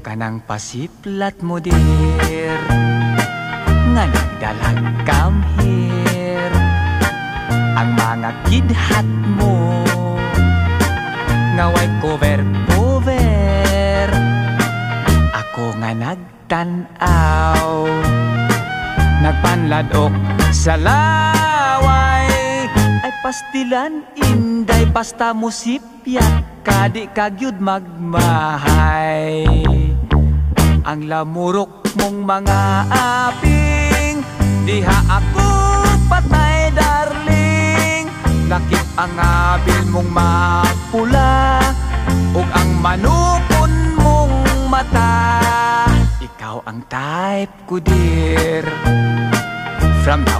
Kanang pasiplat mo dir nga nagdalag come here. Ang mga kidhat mo nga way cover. Ako nga nagtanaw, nagpanladok sa laway. Ay pastilan inday basta mo sipyak, kadi kagyud magmahay. Ang lamurok mong mga aping, diha ako patay darling. Lakip ang abil mong mapula, ug ang manukon mong mata. Ikaw ang type ko dear. From the